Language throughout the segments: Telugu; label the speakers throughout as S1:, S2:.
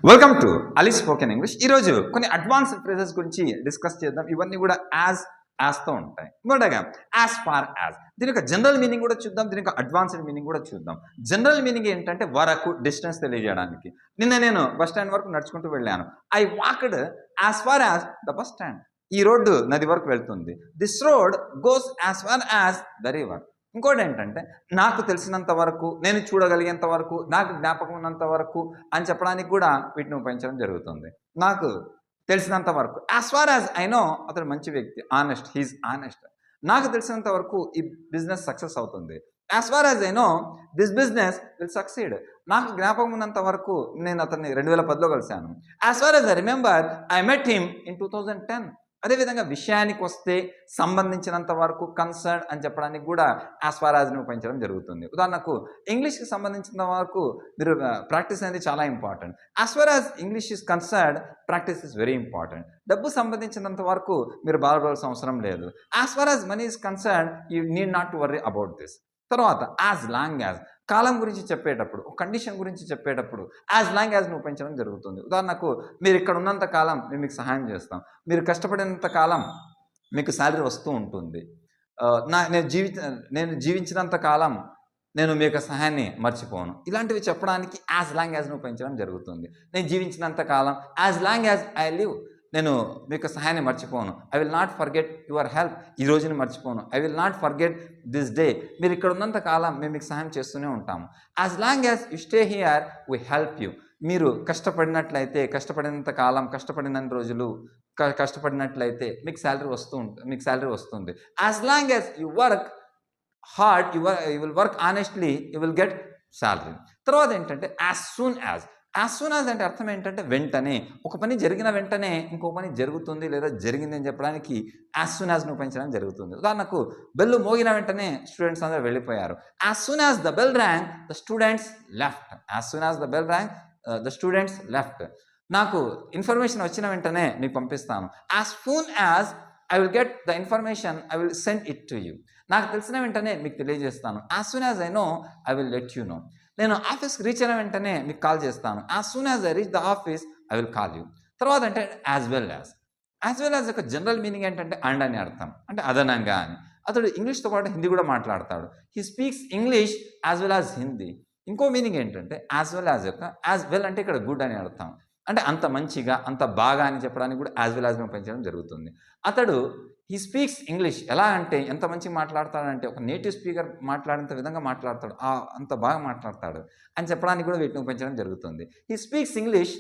S1: Welcome to Ali spoken English. ఈరోజు కొన్ని అడ్వాన్స్డ్ ఫ్రేజెస్ గురించి డిస్కస్ చేద్దాం. ఇవన్నీ కూడా యాజ్తో ఉంటాయి. మొదటగా యాజ్ ఫార్ యాజ్, దీని యొక్క జనరల్ మీనింగ్ కూడా చూద్దాం, దీని యొక్క అడ్వాన్స్డ్ మీనింగ్ కూడా చూద్దాం. జనరల్ మీనింగ్ ఏంటంటే వరకు, డిస్టెన్స్ తెలియజేయడానికి. నిన్న నేను బస్ స్టాండ్ వరకు నడుచుకుంటూ వెళ్ళాను. I walked as far as the bus stand. ఈ రోడ్డు నది వరకు వెళ్తుంది. This road goes as far as the river. ఇంకోటి ఏంటంటే నాకు తెలిసినంత వరకు, నేను చూడగలిగేంత వరకు, నాకు జ్ఞాపకం ఉన్నంత వరకు అని చెప్పడానికి కూడా వీటిని ఉపయోగించడం జరుగుతుంది. నాకు తెలిసినంత వరకు, as far as I know అతడు మంచి వ్యక్తి, ఆనెస్ట్, హీఈస్ ఆనెస్ట్. నాకు తెలిసినంత వరకు ఈ బిజినెస్ సక్సెస్ అవుతుంది. As far as I know this business will succeed. నాకు జ్ఞాపకం ఉన్నంత వరకు నేను అతన్ని 2010లో కలిశాను. As far as I remember I met him in 2010. అదేవిధంగా విషయానికి వస్తే సంబంధించినంత వరకు, కన్సర్న్ అని చెప్పడానికి కూడా యాజ్ ఫార్ యాజ్ని ఉపయోగించడం జరుగుతుంది. ఉదాహరణకు ఇంగ్లీష్కి సంబంధించిన వరకు మీరు ప్రాక్టీస్ అనేది చాలా important. As far as English is concern, practice is very important. డబ్బు సంబంధించినంత వరకు మీరు బాధపడాల్సిన అవసరం లేదు. As far as money is concern, you need not to worry about this. తర్వాత యాజ్ లాంగ్ యాజ్, కాలం గురించి చెప్పేటప్పుడు, కండిషన్ గురించి చెప్పేటప్పుడు యాజ్ లాంగ్ యాజ్ని ఉపయోగించడం జరుగుతుంది. ఉదాహరణకు మీరు ఇక్కడ ఉన్నంత కాలం మేము మీకు సహాయం చేస్తాం, మీరు కష్టపడినంత కాలం మీకు శాలరీ వస్తూ ఉంటుంది, నేను జీవించినంత కాలం నేను మీ యొక్క సహాయాన్ని మర్చిపోను. ఇలాంటివి చెప్పడానికి యాజ్ లాంగ్ యాజ్ని ఉపయోగించడం జరుగుతుంది. నేను జీవించినంత కాలం, as long as I live, నేను మీకు సహాయాన్ని మర్చిపోను. I will not forget your help, ఈ రోజుని మర్చిపోను. I will not forget this day, మీరు ఇక్కడ ఉన్నంత కాలం మేము మీకు సహాయం చేస్తూనే ఉంటాము. As long as you stay here we help you, మీరు కష్టపడినట్లయితే, కష్టపడినంత కాలం, కష్టపడిన రోజులు కష్టపడినట్లయితే మీకు శాలరీ వస్తుంది. As long as you work hard, you will work honestly, you will get salary. తర్వాత ఏంటంటే as soon as. As soon as అంటే అర్థం ఏంటంటే వెంటనే, ఒక పని జరిగిన వెంటనే ఇంకో పని జరుగుతుంది లేదా జరిగింది అని చెప్పడానికి యాజ్ సూన్ యాజ్ను ఉపయోగించడం జరుగుతుంది. ఉదాహరణకు బెల్ మోగిన వెంటనే స్టూడెంట్స్ అందరూ వెళ్ళిపోయారు. As soon as the bell rang the students left. As soon as the bell rang the students left. నాకు ఇన్ఫర్మేషన్ వచ్చిన వెంటనే మీకు పంపిస్తాను. As soon as I will get the information I will send it to you. నాకు తెలిసిన వెంటనే మీకు తెలియజేస్తాను. As soon as I no I will let you know. నేను ఆఫీస్కి రీచ్ అయిన వెంటనే మీకు కాల్ చేస్తాను. As soon as I reach the office I will call you. తర్వాత అంటే as well as. As well as యొక్క జనరల్ మీనింగ్ ఏంటంటే అండ్ అని అర్థం, అంటే అదనంగా అని. అతడు ఇంగ్లీష్తో పాటు హిందీ కూడా మాట్లాడతాడు. He speaks English as well as Hindi. ఇంకో మీనింగ్ ఏంటంటే యాజ్ వెల్ యాజ్ యొక్క, యాజ్ వెల్ అంటే ఇక్కడ గుడ్ అని అర్థం, అంటే అంత మంచిగా, అంత బాగా అని చెప్పడానికి కూడా యాజ్ వెల్ యాజ్ని ఉపయోగించడం జరుగుతుంది. అతడు హీ స్పీక్స్ ఇంగ్లీష్, ఎలా అంటే ఎంత మంచిగా మాట్లాడతాడంటే ఒక నేటివ్ స్పీకర్ మాట్లాడేంత విధంగా మాట్లాడతాడు, అంత బాగా మాట్లాడతాడు అని చెప్పడానికి కూడా వీటిని ఉపయోగించడం జరుగుతుంది. He speaks English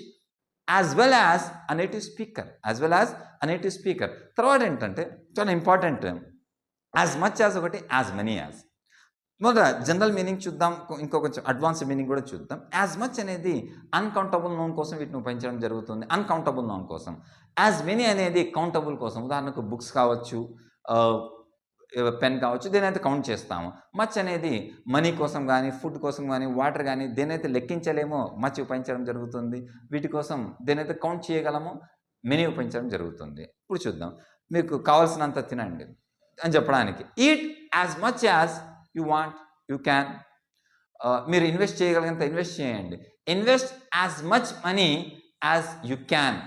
S1: as well as a native speaker, as well as a native speaker. తర్వాత ఏంటంటే చాలా ఇంపార్టెంట్, యాజ్ మచ్ యాజ్ ఒకటి, యాజ్ మెనీ యాజ్. మొదట జనరల్ మీనింగ్ చూద్దాం, కొంచెం అడ్వాన్స్ మీనింగ్ కూడా చూద్దాం. యాజ్ మచ్ అనేది అన్కౌంటబుల్ నౌన్ కోసం వీటిని ఉపయోగించడం జరుగుతుంది, అన్కౌంటబుల్ నౌన్ కోసం. యాజ్ మెనీ అనేది కౌంటబుల్ కోసం. ఉదాహరణకు బుక్స్ కావచ్చు, పెన్ కావచ్చు, దేనైతే కౌంట్ చేస్తాము. మచ్ అనేది మనీ కోసం కానీ, ఫుడ్ కోసం కానీ, వాటర్ కానీ దేనైతే లెక్కించలేమో మచ్ ఉపయోగించడం జరుగుతుంది. వీటి కోసం దేనైతే కౌంట్ చేయగలమో మెనీ ఉపయోగించడం జరుగుతుంది. ఇప్పుడు చూద్దాం. మీకు కావాల్సినంత తినండి అని చెప్పడానికి eat as much as you want, you can. మీరు ఇన్వెస్ట్ చేయగలిగినంత ఇన్వెస్ట్ చేయండి. Invest as much money as you can,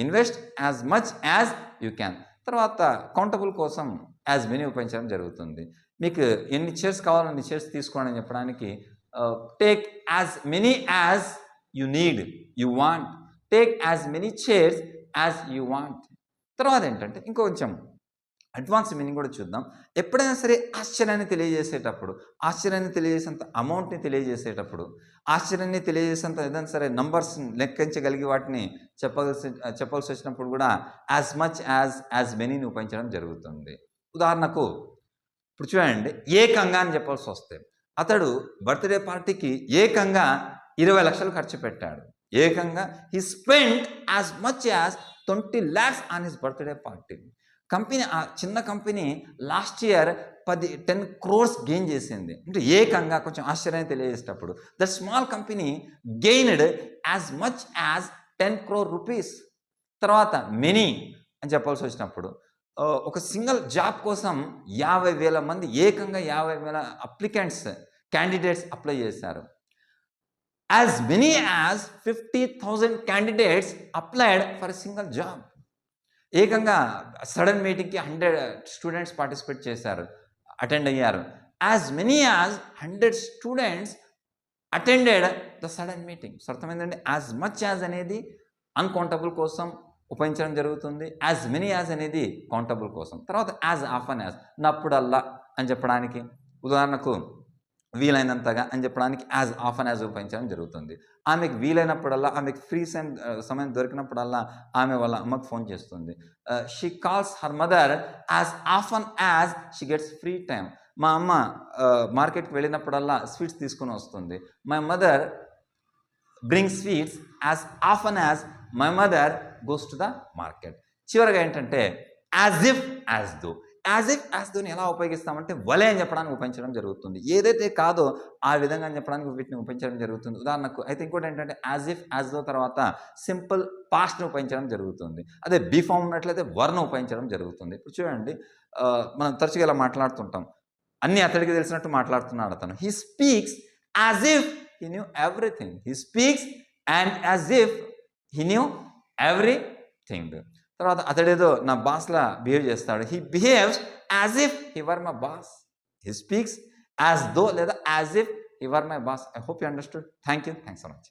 S1: invest as much as you can. తర్వాత కౌంటబుల్ కోసం యాజ్ మెనీ ఉపయోగించడం జరుగుతుంది. మీకు ఎన్ని చైర్స్ కావాలో అన్ని చైర్స్ తీసుకోండి అని చెప్పడానికి take as many as you need, you want. Take as many chairs as you want. తర్వాత ఏంటంటే ఇంకొంచెం అడ్వాన్స్ మీనింగ్ కూడా చూద్దాం. ఎప్పుడైనా సరే ఆశ్చర్యాన్ని తెలియజేసేటప్పుడు, ఆశ్చర్యాన్ని తెలియజేసేంత అమౌంట్ని తెలియజేసేటప్పుడు, ఆశ్చర్యాన్ని తెలియజేసేంత ఏదైనా సరే నంబర్స్ లెక్కించగలిగి వాటిని చెప్పాల్సి వచ్చినప్పుడు కూడా యాజ్ మచ్ యాజ్ మెనీని ఉపయోగించడం జరుగుతుంది. ఉదాహరణకు ఇప్పుడు చూడండి, ఏకంగా అని చెప్పాల్సి వస్తే అతడు బర్త్డే పార్టీకి ఏకంగా 20 లక్షలు ఖర్చు పెట్టాడు. ఏకంగా he spend as much as 20 lakhs on his birthday party. Company, ఆ చిన్న company last year 10 crores gain చేసింది. అంటే ఏకంగా కొంచెం ఆశ్చర్యాన్ని తెలియజేసేటప్పుడు the small company gained as much as 10 crore rupees. తర్వాత మెనీ అని చెప్పాల్సి వచ్చినప్పుడు ఒక సింగిల్ జాబ్ కోసం 50,000 మంది, ఏకంగా 50,000 అప్లికెంట్స్, క్యాండిడేట్స్ అప్లై చేశారు. as many as 50,000 candidates applied for a single job. ఏకంగా సడన్ మీటింగ్కి 100 స్టూడెంట్స్ పార్టిసిపేట్ చేశారు, అటెండ్ అయ్యారు. As many as 100 students attended the sudden meeting. So అర్థమైందండి, యాజ్ మచ్ యాజ్ అనేది అన్కౌంటబుల్ కోసం ఉపయోగించడం జరుగుతుంది, యాజ్ మెనీ యాజ్ అనేది కౌంటబుల్ కోసం. తర్వాత యాజ్ ఆఫన్ యాజ్, నప్పుడల్లా అని చెప్పడానికి, ఉదాహరణకు వీలైనంతగా అని చెప్పడానికి యాజ్ ఆఫన్ యాజ్ ఉపయోగించడం జరుగుతుంది. ఆమెకు వీలైనప్పుడల్లా, ఆమెకు ఫ్రీ సమయం దొరికినప్పుడల్లా ఆమె వాళ్ళ అమ్మకు ఫోన్ చేస్తుంది. She calls her mother as often as she gets free time. మా అమ్మ మార్కెట్కి వెళ్ళినప్పుడల్లా స్వీట్స్ తీసుకొని వస్తుంది. My mother bring sweets as often as my mother goes to the market. చివరిగా ఏంటంటే as if as though. As if as దోని ఎలా ఉపయోగిస్తామంటే వలే అని చెప్పడానికి ఉపయోగించడం జరుగుతుంది. ఏదైతే కాదో ఆ విధంగా అని చెప్పడానికి వీటిని ఉపయోగించడం జరుగుతుంది. ఉదాహరణకు అయితే ఇంకోటి ఏంటంటే యాజ్ ఇఫ్ యాజ్ దో తర్వాత సింపుల్ పాస్ట్ని ఉపయోగించడం జరుగుతుంది. అదే బీ ఫామ్ ఉన్నట్లయితే వర్ను ఉపయోగించడం జరుగుతుంది. ఇప్పుడు చూడండి, మనం తరచుగా ఇలా మాట్లాడుతుంటాం, అన్నీ అతడికి తెలిసినట్టు మాట్లాడుతున్నాడు అతను. He speaks as if he knew everything. He speaks and as if he knew everything. తర్వాత అతడేదో నా బాస్లా బిహేవ్ చేస్తాడు. He behaves as if he were my boss. He speaks as though లేదా as if he were my boss. I hope you understood. Thank you so much.